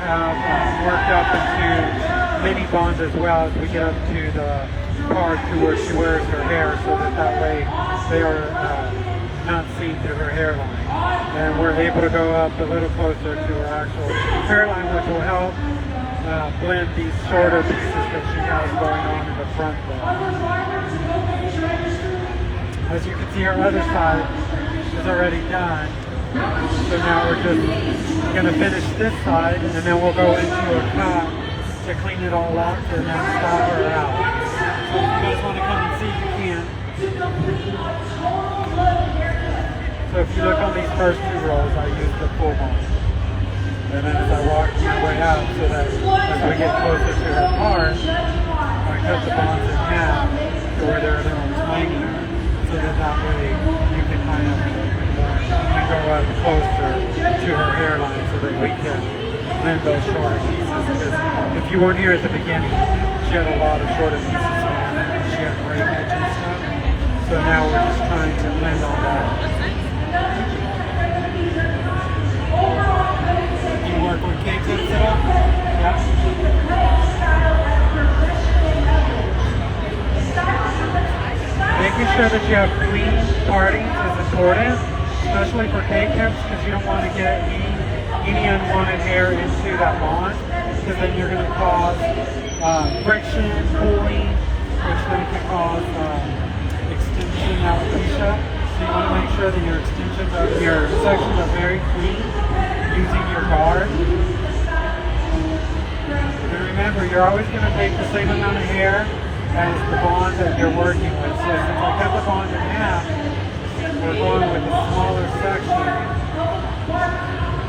have worked up into mini bonds as well as we get up to the part to where she wears her hair, so that way they are not seen through her hairline. And we're able to go up a little closer to her actual hairline, which will help blend these shorter pieces that she has going on in the front there. As you can see, her other side is already done. So now we're just going to finish this side, and then we'll go into a cut to clean it all up and then style her out. So if you guys want to come and see, you can. So if you look on these first two rows, I use the full bond. And then as I walk my way out, so that as we get closer to her part, I cut the bonds in half to where they're a little tinier, so that way you can kind of go up closer to her hairline so that we can blend those shorter pieces. Because if you weren't here at the beginning, she had a lot of shorter pieces on and she had breakage and stuff. So now we're just trying to blend all that. You work with K-tips at all? Yeah. Making sure that you have clean partings is important, especially for K-tips, because you don't want to get any unwanted hair into that bond, because then you're going to cause friction, pulling, which then can cause extension alopecia. So you want to make sure that your extensions of your sections are very clean using your guard. And remember, you're always going to take the same amount of hair as the bond that you're working with. So since I cut the bond in half, we're going with a smaller section,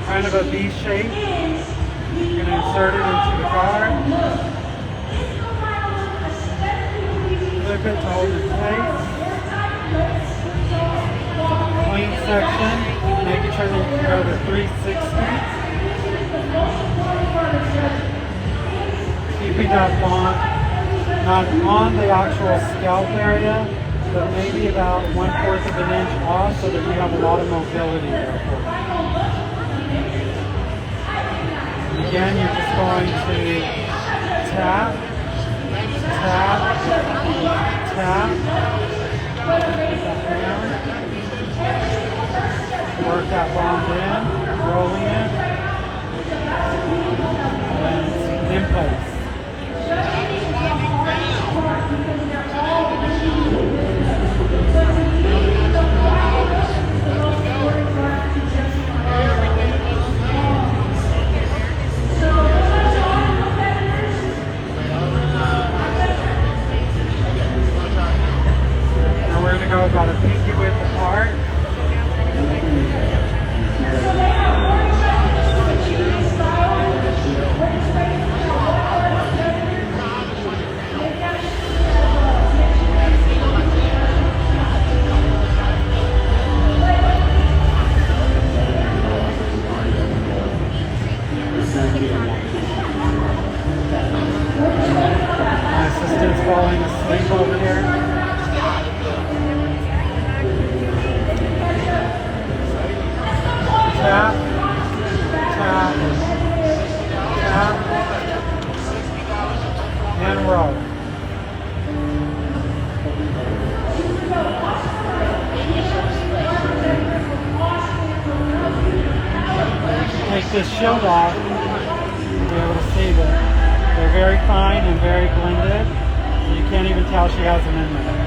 kind of a V shape. You're going to insert it into the guard, flip it to hold it in place. Clean section, making sure that you can go to 360. Keeping that bond not on the actual scalp area, but maybe about 1/4 of an inch off, so that you have a lot of mobility there for you. Again, you're just going to tap, tap, tap, work that bond in, rolling it, and it's in place. Now we're going to go about a pinky width apart. My assistant's falling asleep over here. Tap, tap, tap, and roll. Take this shield off, you'll be able to see that they're very fine and very blended. You can't even tell she has them in there.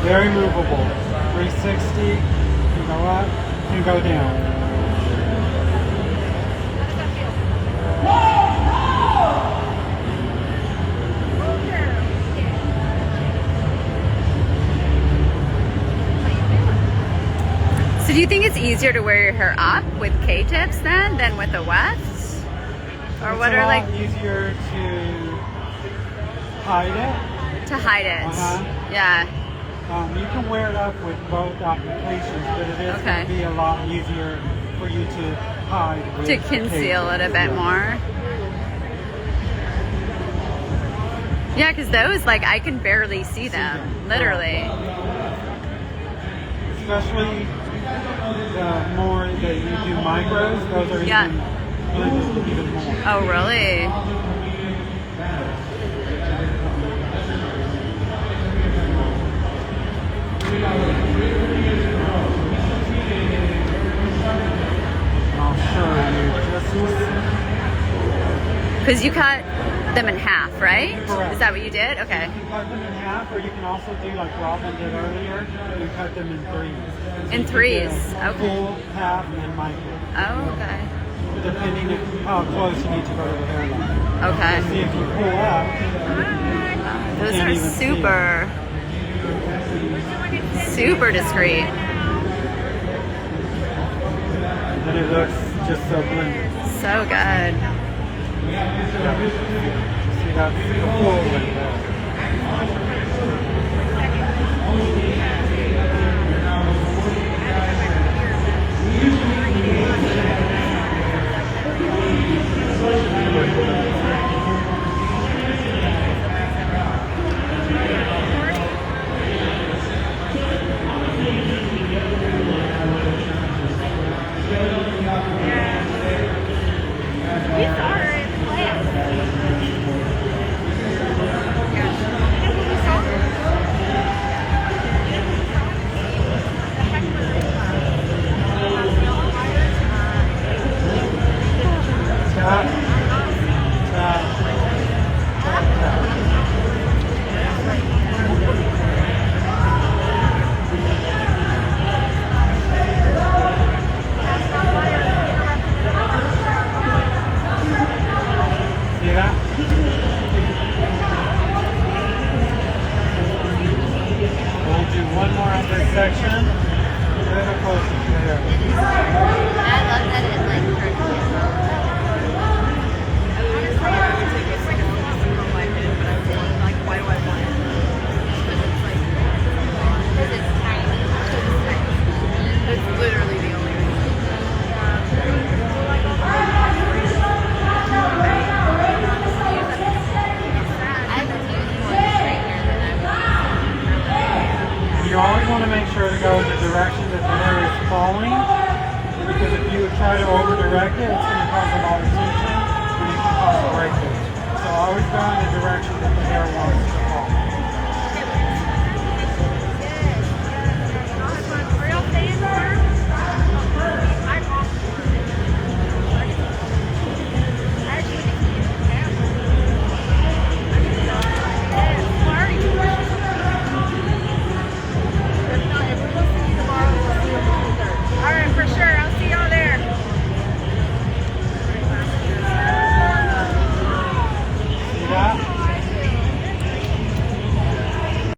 Very movable. 360, you can go up, you can go down. So do you think it's easier to wear your hair up with K-tips then than with the wefts? Or what are like easier to hide it? To hide it. Yeah. You can wear it up with both applications, but it is going to be a lot easier for you to hide with to conceal it a bit more. Yeah, because those, like, I can barely see them, literally. Especially the more that you do micros, those are even more. Oh, really? I'll show you just because you cut them in half, right? Correct. Is that what you did? Okay. You can cut them in half, or you can also do like Robin did earlier, you cut them in threes. In threes, okay. Full, half, and micro. Oh, okay. Depending on how close you need to go to the hairline. Okay. See if you pull up. Those are super discreet. And it looks just so blended. So good. See that full right there. One more on this section. A little closer to there. I love that it like hurts yourself. Honestly, I would take it like a physical like it, but I'm saying like, why do I want it? Because it's tiny. It's literally the only reason. You always want to make sure to go in the direction that the hair is falling, because if you try to over-direct it, it's going to cause a lot of tension and it can cause breakage. So always go in the direction that the hair wants to.